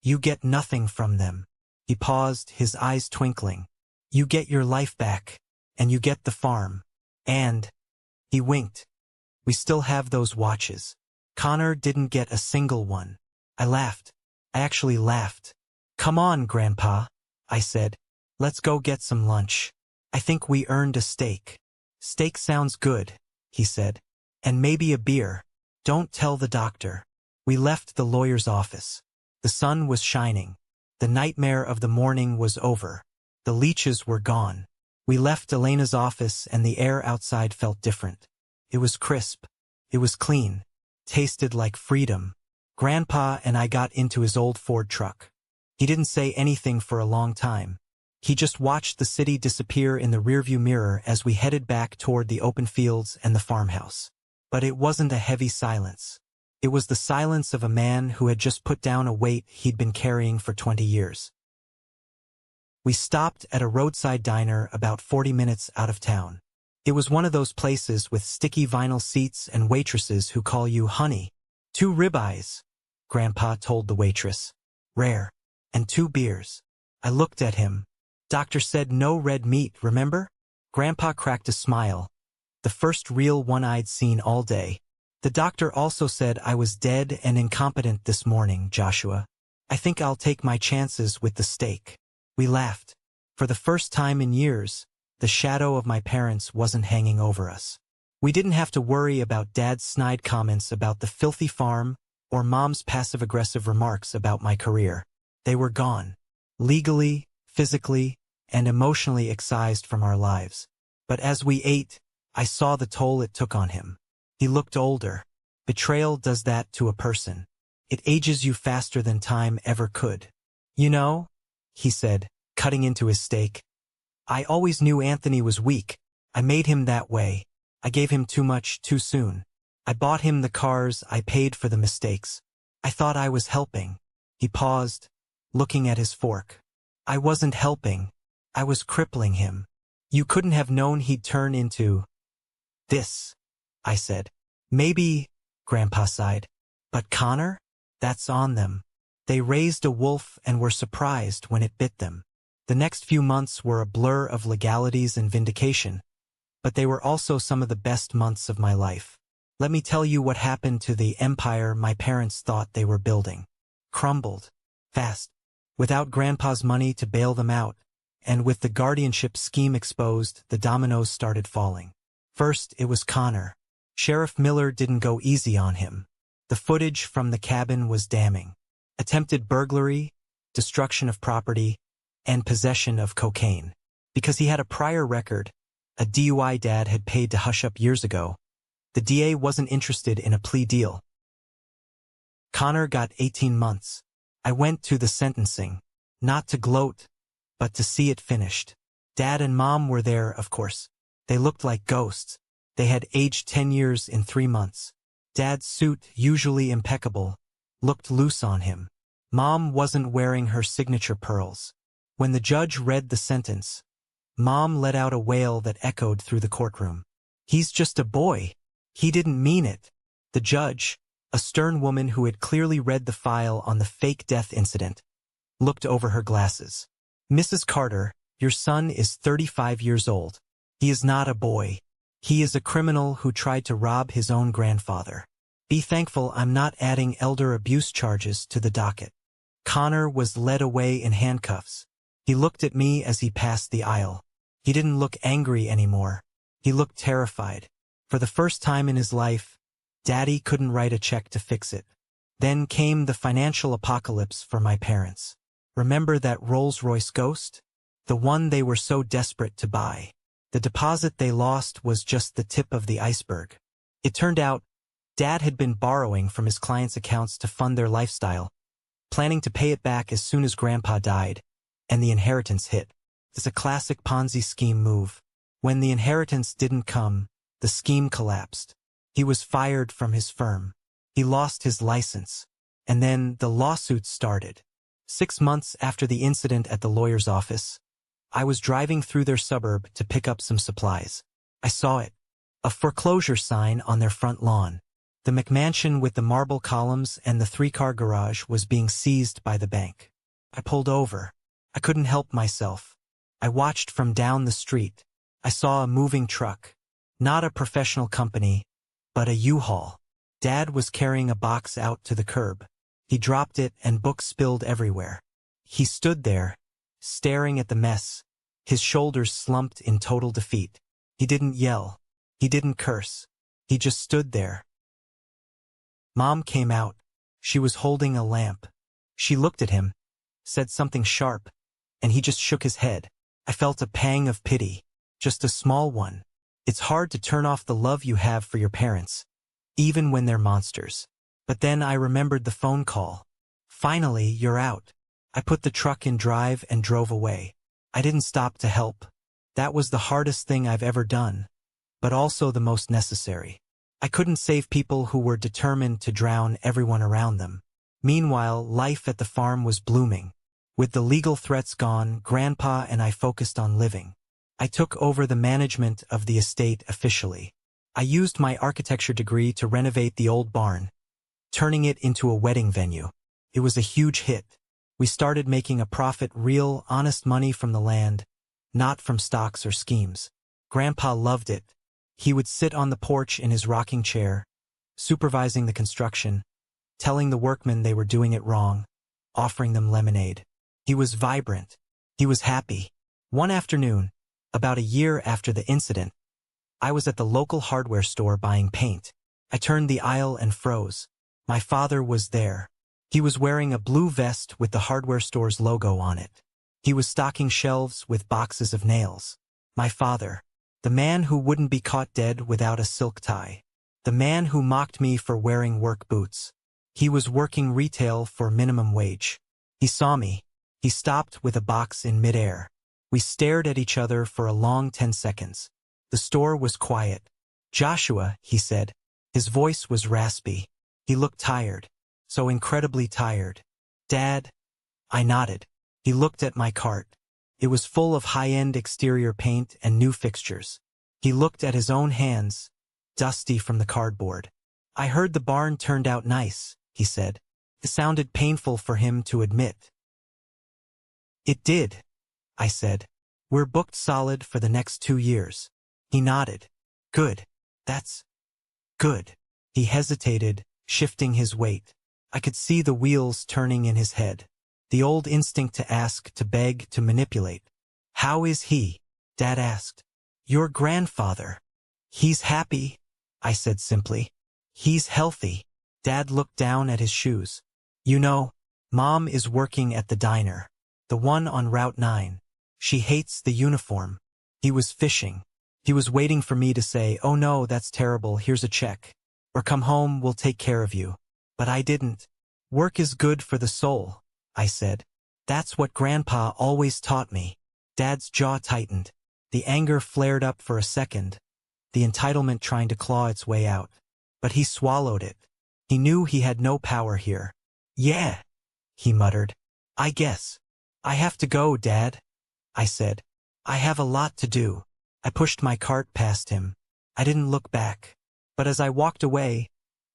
You get nothing from them. He paused, his eyes twinkling. You get your life back, and you get the farm. And he winked. We still have those watches. Connor didn't get a single one. I laughed. I actually laughed. Come on, Grandpa, I said. Let's go get some lunch. I think we earned a steak. Steak sounds good, he said. And maybe a beer. Don't tell the doctor. We left the lawyer's office. The sun was shining. The nightmare of the morning was over. The leeches were gone. We left Elena's office and the air outside felt different. It was crisp. It was clean. Tasted like freedom. Grandpa and I got into his old Ford truck. He didn't say anything for a long time. He just watched the city disappear in the rearview mirror as we headed back toward the open fields and the farmhouse. But it wasn't a heavy silence. It was the silence of a man who had just put down a weight he'd been carrying for 20 years. We stopped at a roadside diner about 40 minutes out of town. It was one of those places with sticky vinyl seats and waitresses who call you honey. 2 ribeyes, Grandpa told the waitress. Rare. And 2 beers. I looked at him. Doctor said no red meat, remember? Grandpa cracked a smile. The first real one-eyed scene all day. The doctor also said I was dead and incompetent this morning, Joshua. I think I'll take my chances with the steak. We laughed. For the first time in years, the shadow of my parents wasn't hanging over us. We didn't have to worry about Dad's snide comments about the filthy farm or Mom's passive-aggressive remarks about my career. They were gone. Legally, physically, and emotionally excised from our lives. But as we ate, I saw the toll it took on him. He looked older. Betrayal does that to a person. It ages you faster than time ever could. You know, he said, cutting into his steak. I always knew Anthony was weak. I made him that way. I gave him too much too soon. I bought him the cars, I paid for the mistakes. I thought I was helping. He paused, looking at his fork. I wasn't helping. I was crippling him. You couldn't have known he'd turn into this, I said. Maybe, Grandpa sighed. But Connor? That's on them. They raised a wolf and were surprised when it bit them. The next few months were a blur of legalities and vindication, but they were also some of the best months of my life. Let me tell you what happened to the empire my parents thought they were building. Crumbled. Fast. Without Grandpa's money to bail them out, and with the guardianship scheme exposed, the dominoes started falling. First, it was Connor. Sheriff Miller didn't go easy on him. The footage from the cabin was damning. Attempted burglary, destruction of property, and possession of cocaine. Because he had a prior record, a DUI Dad had paid to hush up years ago, the DA wasn't interested in a plea deal. Connor got 18 months. I went to the sentencing, not to gloat, but to see it finished. Dad and Mom were there, of course. They looked like ghosts. They had aged 10 years in 3 months. Dad's suit, usually impeccable, looked loose on him. Mom wasn't wearing her signature pearls. When the judge read the sentence, Mom let out a wail that echoed through the courtroom. He's just a boy. He didn't mean it. The judge, a stern woman who had clearly read the file on the fake death incident, looked over her glasses. Mrs. Carter, your son is 35 years old. He is not a boy. He is a criminal who tried to rob his own grandfather. Be thankful I'm not adding elder abuse charges to the docket. Connor was led away in handcuffs. He looked at me as he passed the aisle. He didn't look angry anymore. He looked terrified. For the first time in his life, Daddy couldn't write a check to fix it. Then came the financial apocalypse for my parents. Remember that Rolls-Royce Ghost? The one they were so desperate to buy. The deposit they lost was just the tip of the iceberg. It turned out, Dad had been borrowing from his clients' accounts to fund their lifestyle, planning to pay it back as soon as Grandpa died, and the inheritance hit. It's a classic Ponzi scheme move. When the inheritance didn't come, the scheme collapsed. He was fired from his firm. He lost his license. And then the lawsuits started. 6 months after the incident at the lawyer's office, I was driving through their suburb to pick up some supplies. I saw it. A foreclosure sign on their front lawn. The McMansion with the marble columns and the 3-car garage was being seized by the bank. I pulled over. I couldn't help myself. I watched from down the street. I saw a moving truck. Not a professional company, but a U-Haul. Dad was carrying a box out to the curb. He dropped it and books spilled everywhere. He stood there, staring at the mess, His shoulders slumped in total defeat. He didn't yell. He didn't curse. He just stood there. Mom came out. She was holding a lamp. She looked at him, said something sharp, and he just shook his head. I felt a pang of pity, just a small one. It's hard to turn off the love you have for your parents, even when they're monsters. But then I remembered the phone call. Finally, you're out. I put the truck in drive and drove away. I didn't stop to help. That was the hardest thing I've ever done, but also the most necessary. I couldn't save people who were determined to drown everyone around them. Meanwhile, life at the farm was blooming. With the legal threats gone, Grandpa and I focused on living. I took over the management of the estate officially. I used my architecture degree to renovate the old barn, turning it into a wedding venue. It was a huge hit. We started making a profit, real, honest money from the land, not from stocks or schemes. Grandpa loved it. He would sit on the porch in his rocking chair, supervising the construction, telling the workmen they were doing it wrong, offering them lemonade. He was vibrant. He was happy. One afternoon, about a year after the incident, I was at the local hardware store buying paint. I turned the aisle and froze. My father was there. He was wearing a blue vest with the hardware store's logo on it. He was stocking shelves with boxes of nails. My father, the man who wouldn't be caught dead without a silk tie. The man who mocked me for wearing work boots. He was working retail for minimum wage. He saw me. He stopped with a box in midair. We stared at each other for a long 10 seconds. The store was quiet. "Joshua," he said. His voice was raspy. He looked tired. So incredibly tired. "Dad?" I nodded. He looked at my cart. It was full of high-end exterior paint and new fixtures. He looked at his own hands, dusty from the cardboard. "I heard the barn turned out nice," he said. It sounded painful for him to admit. "It did," I said. "We're booked solid for the next 2 years." He nodded. "Good. That's good." He hesitated, shifting his weight. I could see the wheels turning in his head. The old instinct to ask, to beg, to manipulate. "How is he?" Dad asked. "Your grandfather." "He's happy," I said simply. "He's healthy." Dad looked down at his shoes. "You know, Mom is working at the diner. The one on Route 9. She hates the uniform." He was fishing. He was waiting for me to say, "Oh no, that's terrible, here's a check. Or come home, we'll take care of you." But I didn't. "Work is good for the soul," I said. "That's what Grandpa always taught me." Dad's jaw tightened. The anger flared up for a second, the entitlement trying to claw its way out. But he swallowed it. He knew he had no power here. "Yeah," he muttered. "I guess. I have to go, Dad," I said. "I have a lot to do." I pushed my cart past him. I didn't look back. But as I walked away,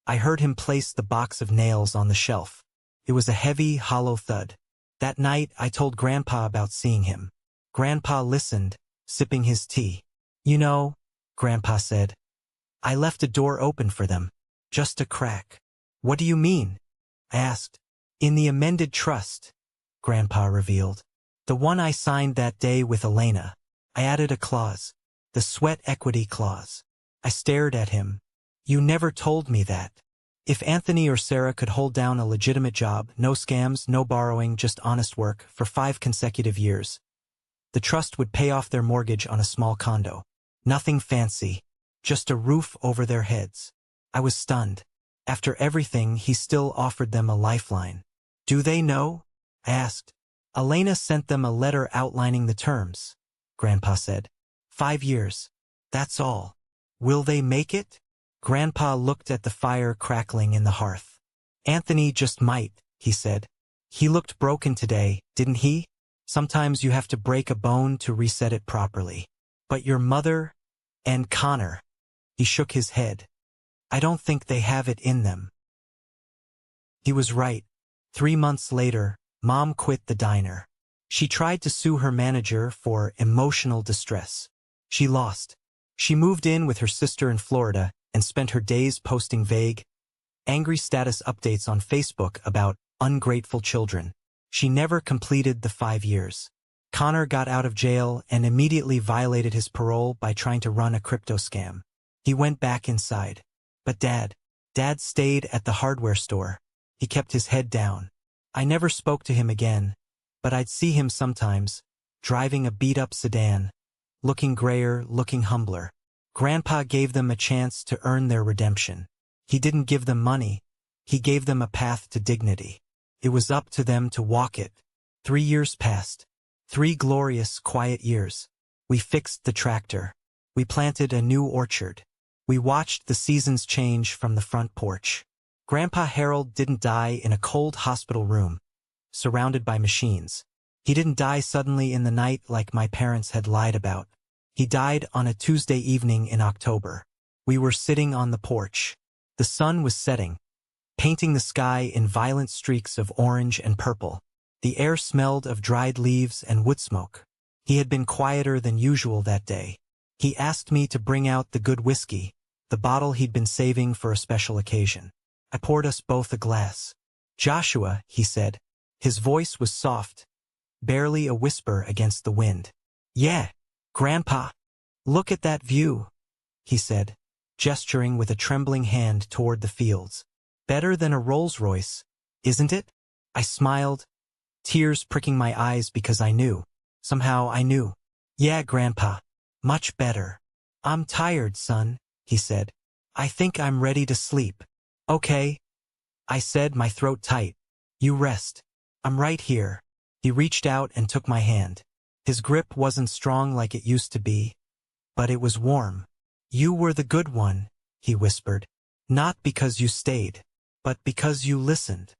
I heard him place the box of nails on the shelf. It was a heavy, hollow thud. That night, I told Grandpa about seeing him. Grandpa listened, sipping his tea. "You know," Grandpa said, "I left a door open for them. Just a crack." "What do you mean?" I asked. "In the amended trust," Grandpa revealed. "The one I signed that day with Elena. I added a clause. The sweat equity clause." I stared at him. "You never told me that." If Anthony or Sarah could hold down a legitimate job, no scams, no borrowing, just honest work, for 5 consecutive years, the trust would pay off their mortgage on a small condo. Nothing fancy, just a roof over their heads. I was stunned. After everything, he still offered them a lifeline. "Do they know?" I asked. "Elena sent them a letter outlining the terms," Grandpa said. 5 years. That's all. Will they make it? Grandpa looked at the fire crackling in the hearth. "Anthony just might," he said. "He looked broken today, didn't he? Sometimes you have to break a bone to reset it properly. But your mother and Connor," he shook his head. "I don't think they have it in them." He was right. 3 months later, Mom quit the diner. She tried to sue her manager for emotional distress. She lost. She moved in with her sister in Florida and spent her days posting vague, angry status updates on Facebook about ungrateful children. She never completed the 5 years. Connor got out of jail and immediately violated his parole by trying to run a crypto scam. He went back inside. But Dad stayed at the hardware store. He kept his head down. I never spoke to him again, but I'd see him sometimes, driving a beat-up sedan, looking grayer, looking humbler. Grandpa gave them a chance to earn their redemption. He didn't give them money. He gave them a path to dignity. It was up to them to walk it. 3 years passed. 3 glorious, quiet years. We fixed the tractor. We planted a new orchard. We watched the seasons change from the front porch. Grandpa Harold didn't die in a cold hospital room, surrounded by machines. He didn't die suddenly in the night like my parents had lied about. He died on a Tuesday evening in October. We were sitting on the porch. The sun was setting, painting the sky in violent streaks of orange and purple. The air smelled of dried leaves and wood smoke. He had been quieter than usual that day. He asked me to bring out the good whiskey, the bottle he'd been saving for a special occasion. I poured us both a glass. "Joshua," he said. His voice was soft, barely a whisper against the wind. "Yeah, Grandpa. Look at that view," he said, gesturing with a trembling hand toward the fields. "Better than a Rolls-Royce, isn't it?" I smiled, tears pricking my eyes because I knew. Somehow I knew. "Yeah, Grandpa. Much better." "I'm tired, son," he said. "I think I'm ready to sleep." "Okay," I said, my throat tight. "You rest. I'm right here." He reached out and took my hand. His grip wasn't strong like it used to be, but it was warm. "You were the good one," he whispered. "Not because you stayed, but because you listened."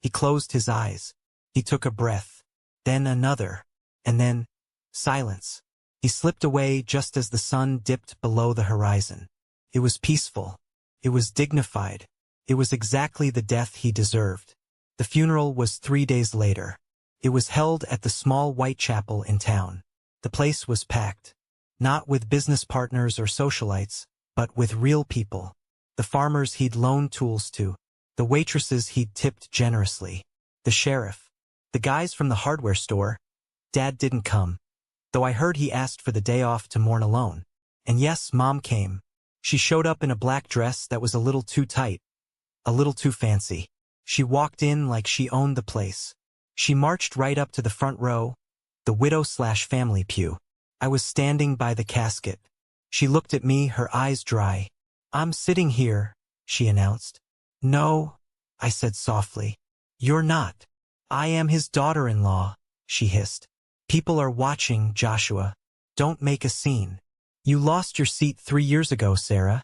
He closed his eyes. He took a breath, then another, and then silence. He slipped away just as the sun dipped below the horizon. It was peaceful. It was dignified. It was exactly the death he deserved. The funeral was 3 days later. It was held at the small white chapel in town. The place was packed, not with business partners or socialites, but with real people. The farmers he'd loaned tools to, the waitresses he'd tipped generously, the sheriff, the guys from the hardware store. Dad didn't come, though I heard he asked for the day off to mourn alone. And yes, Mom came. She showed up in a black dress that was a little too tight, a little too fancy. She walked in like she owned the place. She marched right up to the front row, the widow/family pew. I was standing by the casket. She looked at me, her eyes dry. "I'm sitting here," she announced. "No," I said softly. "You're not. I am his daughter-in-law," she hissed. "People are watching, Joshua. Don't make a scene." "You lost your seat 3 years ago, Sarah,"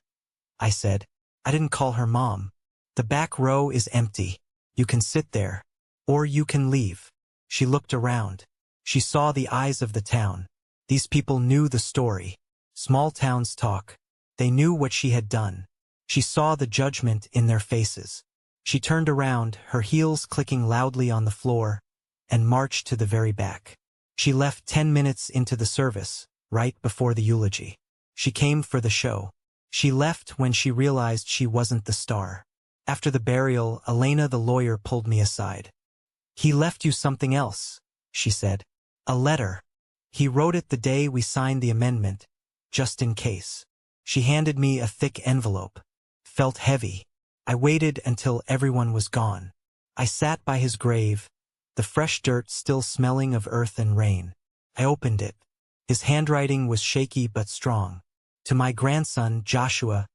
I said. I didn't call her Mom. "The back row is empty. You can sit there. Or you can leave." She looked around. She saw the eyes of the town. These people knew the story. Small towns talk. They knew what she had done. She saw the judgment in their faces. She turned around, her heels clicking loudly on the floor, and marched to the very back. She left 10 minutes into the service, right before the eulogy. She came for the show. She left when she realized she wasn't the star. After the burial, Elena the lawyer pulled me aside. "He left you something else," she said. "A letter. He wrote it the day we signed the amendment, just in case." She handed me a thick envelope. Felt heavy. I waited until everyone was gone. I sat by his grave, the fresh dirt still smelling of earth and rain. I opened it. His handwriting was shaky but strong. "To my grandson, Joshua.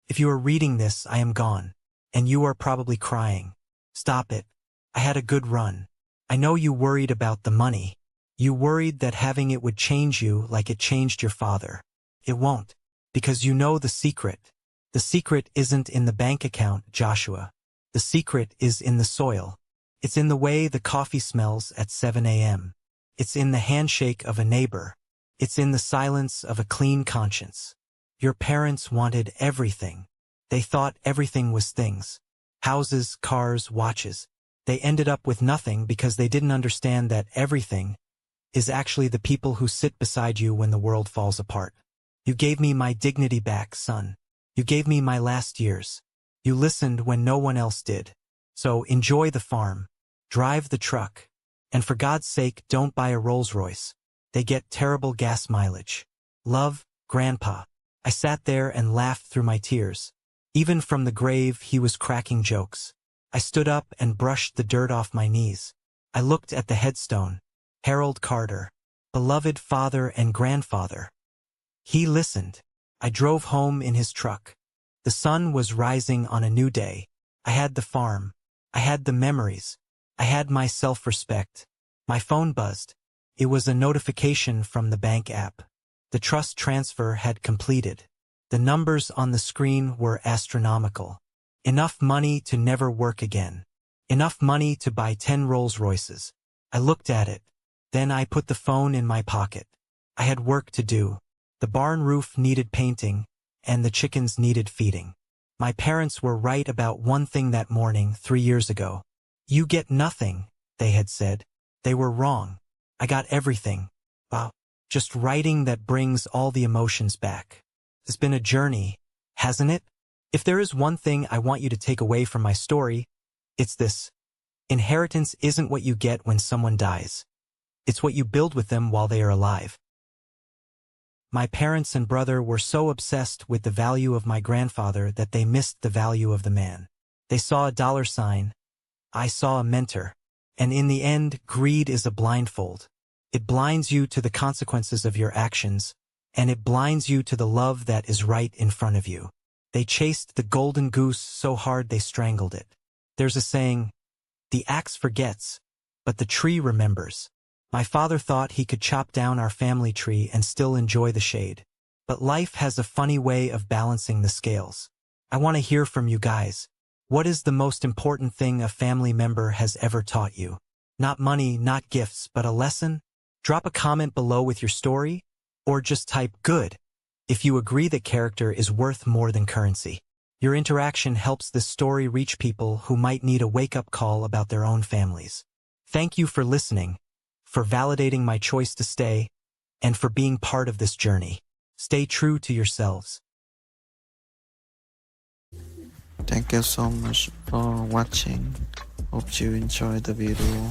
If you are reading this, I am gone, and you are probably crying. Stop it. I had a good run. I know you worried about the money. You worried that having it would change you like it changed your father. It won't, because you know the secret. The secret isn't in the bank account, Joshua. The secret is in the soil. It's in the way the coffee smells at 7 a.m. It's in the handshake of a neighbor. It's in the silence of a clean conscience. Your parents wanted everything. They thought everything was things. Houses, cars, watches. They ended up with nothing because they didn't understand that everything is actually the people who sit beside you when the world falls apart. You gave me my dignity back, son. You gave me my last years. You listened when no one else did. So enjoy the farm. Drive the truck. And for God's sake, don't buy a Rolls Royce. They get terrible gas mileage. Love, Grandpa. I sat there and laughed through my tears. Even from the grave, he was cracking jokes. I stood up and brushed the dirt off my knees. I looked at the headstone. Harold Carter. Beloved father and grandfather. He listened. I drove home in his truck. The sun was rising on a new day. I had the farm. I had the memories. I had my self-respect. My phone buzzed. It was a notification from the bank app. The trust transfer had completed. The numbers on the screen were astronomical. Enough money to never work again. Enough money to buy 10 Rolls Royces. I looked at it. Then I put the phone in my pocket. I had work to do. The barn roof needed painting, and the chickens needed feeding. My parents were right about one thing that morning 3 years ago. You get nothing, they had said. They were wrong. I got everything. Wow. Just writing that brings all the emotions back. It's been a journey, hasn't it? If there is one thing I want you to take away from my story, it's this. Inheritance isn't what you get when someone dies. It's what you build with them while they are alive. My parents and brother were so obsessed with the value of my grandfather that they missed the value of the man. They saw a dollar sign. I saw a mentor. And in the end, greed is a blindfold. It blinds you to the consequences of your actions, and it blinds you to the love that is right in front of you. They chased the golden goose so hard they strangled it. There's a saying, the axe forgets, but the tree remembers. My father thought he could chop down our family tree and still enjoy the shade. But life has a funny way of balancing the scales. I want to hear from you guys. What is the most important thing a family member has ever taught you? Not money, not gifts, but a lesson? Drop a comment below with your story, or just type good if you agree that character is worth more than currency. Your interaction helps this story reach people who might need a wake-up call about their own families. Thank you for listening, for validating my choice to stay, and for being part of this journey. Stay true to yourselves. Thank you so much for watching. Hope you enjoyed the video.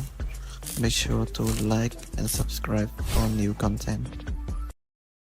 Make sure to like and subscribe for new content.